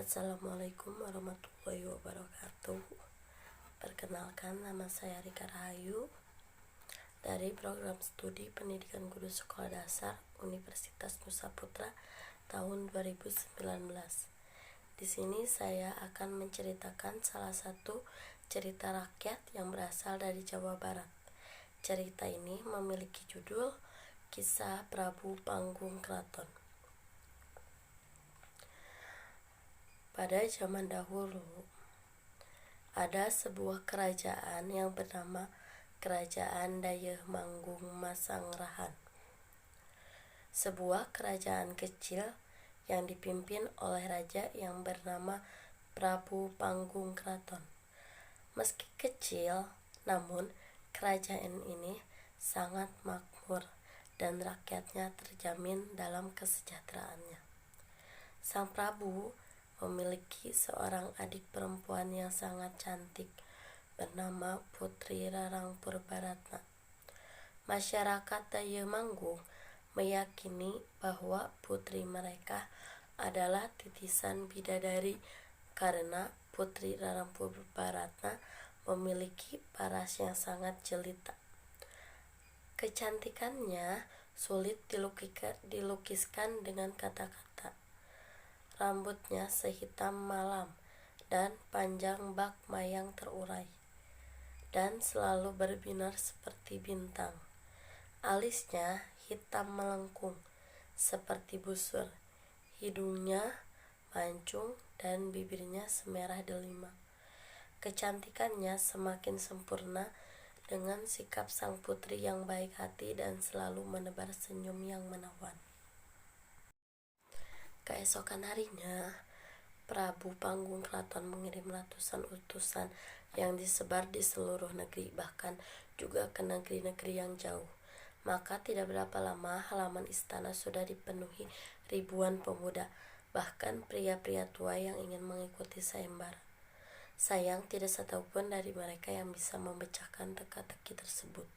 Assalamualaikum warahmatullahi wabarakatuh. Perkenalkan, nama saya Rika Rahayu dari program studi pendidikan guru sekolah dasar Universitas Nusa Putra tahun 2019. Di sini saya akan menceritakan salah satu cerita rakyat yang berasal dari Jawa Barat. Cerita ini memiliki judul Kisah Prabu Panggung Kraton. Pada zaman dahulu, ada sebuah kerajaan yang bernama Kerajaan Dayeuh Manggung Masangrahan. Sebuah kerajaan kecil yang dipimpin oleh raja yang bernama Prabu Panggung Kraton. Meski kecil, namun kerajaan ini sangat makmur dan rakyatnya terjamin dalam kesejahteraannya. Sang Prabu memiliki seorang adik perempuan yang sangat cantik bernama Putri Rarang Purbaratna. Masyarakat Dayeuh Manggung meyakini bahwa putri mereka adalah titisan bidadari karena Putri Rarang Purbaratna memiliki paras yang sangat jelita. Kecantikannya sulit dilukiskan dengan kata-kata. Rambutnya sehitam malam dan panjang bak mayang terurai, dan selalu berbinar seperti bintang. Alisnya hitam melengkung seperti busur, hidungnya mancung dan bibirnya semerah delima. Kecantikannya semakin sempurna dengan sikap sang putri yang baik hati dan selalu menebar senyum yang menawan. Keesokan harinya, Prabu Panggung Kraton mengirim ratusan utusan yang disebar di seluruh negeri, bahkan juga ke negeri-negeri yang jauh. Maka tidak berapa lama halaman istana sudah dipenuhi ribuan pemuda, bahkan pria-pria tua yang ingin mengikuti sayembara. Sayang, tidak satupun dari mereka yang bisa memecahkan teka-teki tersebut.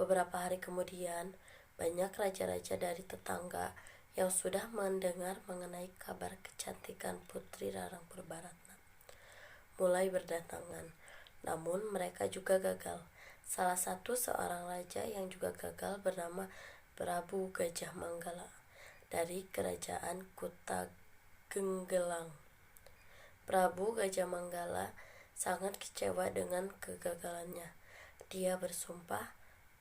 Beberapa hari kemudian, banyak raja-raja dari tetangga yang sudah mendengar mengenai kabar kecantikan Putri Rarang Purbaratna mulai berdatangan, namun mereka juga gagal. Salah satu seorang raja yang juga gagal bernama Prabu Gajah Manggala dari kerajaan Kuta Genggelang. Prabu Gajah Manggala sangat kecewa dengan kegagalannya. Dia bersumpah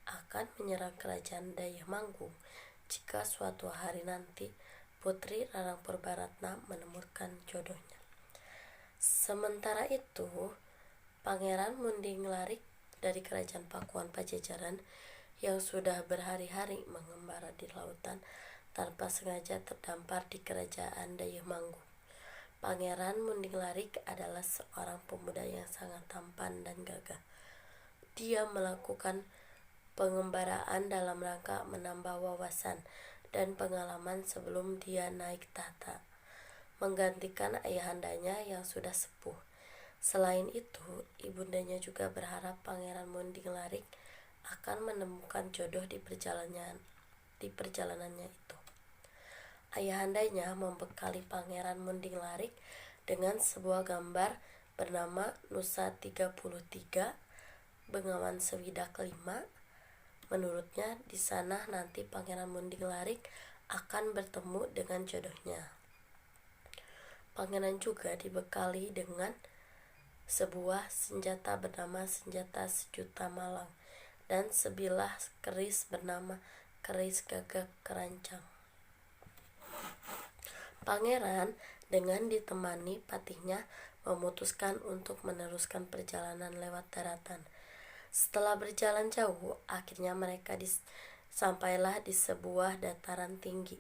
akan menyerang kerajaan Dayeuh Manggung jika suatu hari nanti Putri Rarang Purbaratna menemukan jodohnya. Sementara itu, Pangeran Munding Larik dari kerajaan Pakuan Pajajaran yang sudah berhari-hari mengembara di lautan tanpa sengaja terdampar di kerajaan Dayeuh Manggung. Pangeran Munding Larik adalah seorang pemuda yang sangat tampan dan gagah. Dia melakukan pengembaraan dalam rangka menambah wawasan dan pengalaman sebelum dia naik tahta, menggantikan ayahandanya yang sudah sepuh. Selain itu, ibundanya juga berharap Pangeran Munding Larik akan menemukan jodoh di perjalanannya itu. Ayahandanya membekali Pangeran Munding Larik dengan sebuah gambar bernama Nusa 33, Bengawan Sewidak 5. Menurutnya di sana nanti Pangeran Munding Larik akan bertemu dengan jodohnya. Pangeran juga dibekali dengan sebuah senjata bernama senjata sejuta malang dan sebilah keris bernama keris gagak kerancang. Pangeran dengan ditemani patihnya memutuskan untuk meneruskan perjalanan lewat daratan. Setelah berjalan jauh, akhirnya mereka sampailah di sebuah dataran tinggi.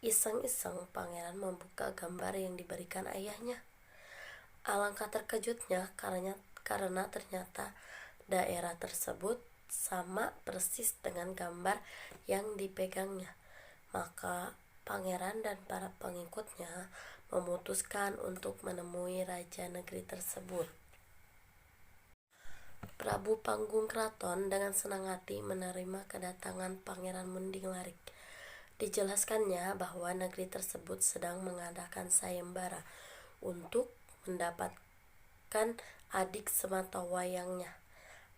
Iseng-iseng Pangeran membuka gambar yang diberikan ayahnya. Alangkah terkejutnya karena ternyata daerah tersebut sama persis dengan gambar yang dipegangnya. Maka Pangeran dan para pengikutnya memutuskan untuk menemui raja negeri tersebut. Prabu Panggung Kraton dengan senang hati menerima kedatangan Pangeran Munding Larik. Dijelaskannya bahwa negeri tersebut sedang mengadakan sayembara untuk mendapatkan adik sematawayangnya.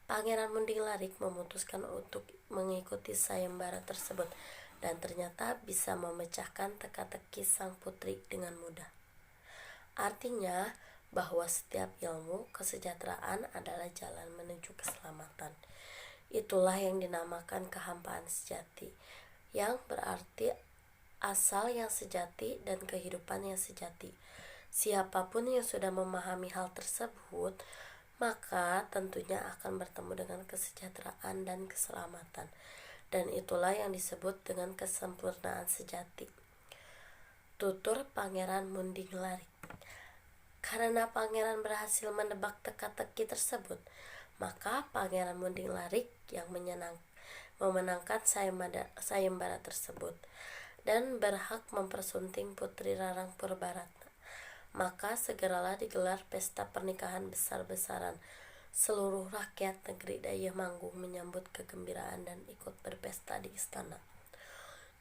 Pangeran Munding Larik memutuskan untuk mengikuti sayembara tersebut dan ternyata bisa memecahkan teka-teki sang putri dengan mudah. Artinya bahwa setiap ilmu kesejahteraan adalah jalan menuju keselamatan. Itulah yang dinamakan kehampaan sejati, yang berarti asal yang sejati dan kehidupan yang sejati. Siapapun yang sudah memahami hal tersebut, maka tentunya akan bertemu dengan kesejahteraan dan keselamatan. Dan itulah yang disebut dengan kesempurnaan sejati. Tutur Pangeran Munding Larik. Karena pangeran berhasil menebak teka-teki tersebut, maka Pangeran Munding Larik yang memenangkan sayembara tersebut dan berhak mempersunting Putri Rarang Purbaratna. Maka segeralah digelar pesta pernikahan besar-besaran. Seluruh rakyat negeri Dayeh Manggung menyambut kegembiraan dan ikut berpesta di istana.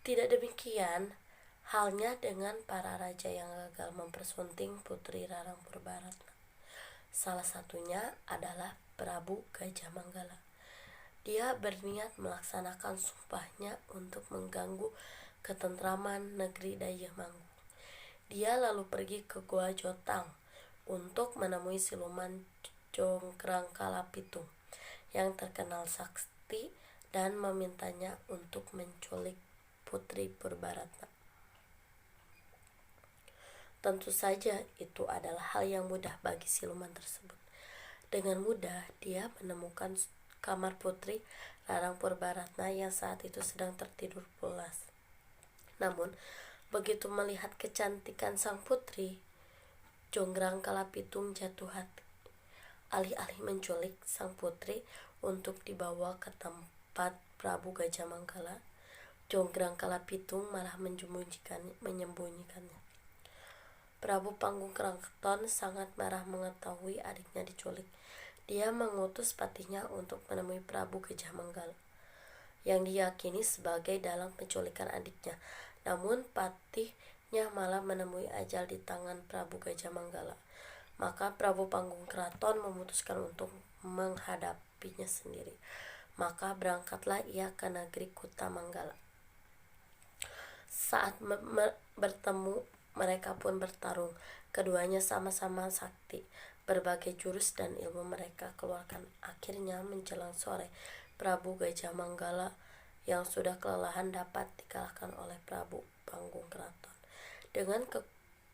Tidak demikian halnya dengan para raja yang gagal mempersunting Putri Rarang Purbaratna. Salah satunya adalah Prabu Gajah Manggala. Dia berniat melaksanakan sumpahnya untuk mengganggu ketentraman negeri Dayeh Manggung. Dia lalu pergi ke Gua Jotang untuk menemui siluman Jonggrangkalapitung yang terkenal sakti dan memintanya untuk menculik Putri Purbaratna. Tentu saja itu adalah hal yang mudah bagi siluman tersebut. Dengan mudah dia menemukan kamar Putri Rarang Purbaratna yang saat itu sedang tertidur pulas. Namun begitu melihat kecantikan sang putri, Jonggrangkalapitung jatuh hati. Alih-alih menculik sang putri untuk dibawa ke tempat Prabu Gajah Manggala, Jonggrangkalapitung malah menyembunyikannya. Prabu Panggung Kraton sangat marah mengetahui adiknya diculik. Dia mengutus patihnya untuk menemui Prabu Gajah Manggala yang diyakini sebagai dalang penculikan adiknya. Namun patihnya malah menemui ajal di tangan Prabu Gajah Manggala. Maka Prabu Panggung Kraton memutuskan untuk menghadapinya sendiri. Maka berangkatlah ia ke negeri Kutamanggala. Saat bertemu, mereka pun bertarung. Keduanya sama-sama sakti. Berbagai jurus dan ilmu mereka keluarkan. Akhirnya menjelang sore, Prabu Gajah Manggala yang sudah kelelahan dapat dikalahkan oleh Prabu Panggung Kraton. Dengan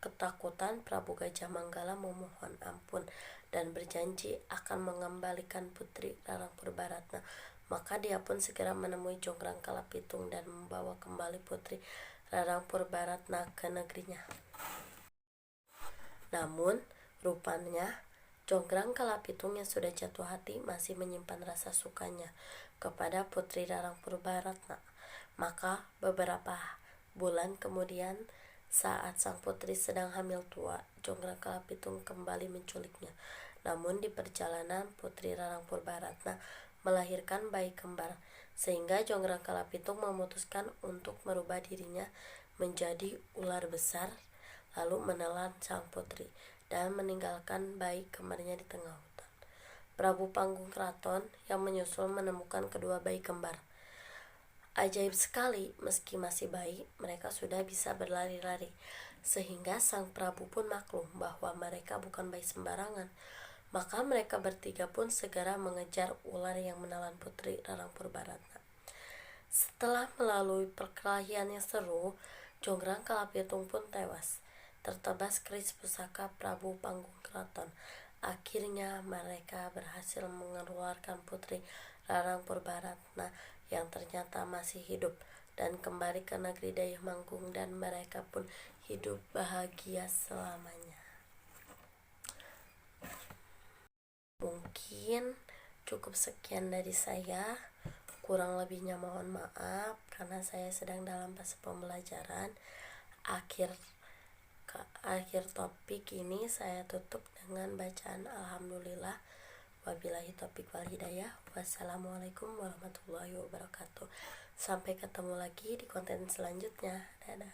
ketakutan, Prabu Gajah Manggala memohon ampun dan berjanji akan mengembalikan Putri Rarang Purbaratna. Maka dia pun segera menemui Jonggrangkalapitung dan membawa kembali Putri Rarang Purbaratna ke negerinya. Namun rupanya Jonggrangkalapitung yang sudah jatuh hati masih menyimpan rasa sukanya kepada Putri Rarang Purbaratna. Maka beberapa bulan kemudian, saat sang putri sedang hamil tua, Jonggrangkalapitung kembali menculiknya. Namun di perjalanan Putri Rarang Purbaratna melahirkan bayi kembar, sehingga Jonggrangkalapitung memutuskan untuk merubah dirinya menjadi ular besar, lalu menelan sang putri dan meninggalkan bayi kembarnya di tengah hutan. Prabu Panggung Kraton yang menyusul menemukan kedua bayi kembar. Ajaib sekali, meski masih bayi, mereka sudah bisa berlari-lari, sehingga sang Prabu pun maklum bahwa mereka bukan bayi sembarangan. Maka mereka bertiga pun segera mengejar ular yang menelan Putri Rarang Purbaratna. Setelah melalui perkelahian yang seru, Jonggrangkalapitung pun tewas, tertebas keris pusaka Prabu Panggung Kraton. Akhirnya mereka berhasil mengeluarkan Putri Rarang Purbaratna yang ternyata masih hidup dan kembali ke negeri Dayeh Manggung, dan mereka pun hidup bahagia selamanya. Mungkin cukup sekian dari saya. Kurang lebihnya mohon maaf karena saya sedang dalam fase pembelajaran. Akhir topik ini saya tutup dengan bacaan alhamdulillah. Wabillahi taufiq wal hidayah. Wassalamualaikum warahmatullahi wabarakatuh. Sampai ketemu lagi di konten selanjutnya. Dadah.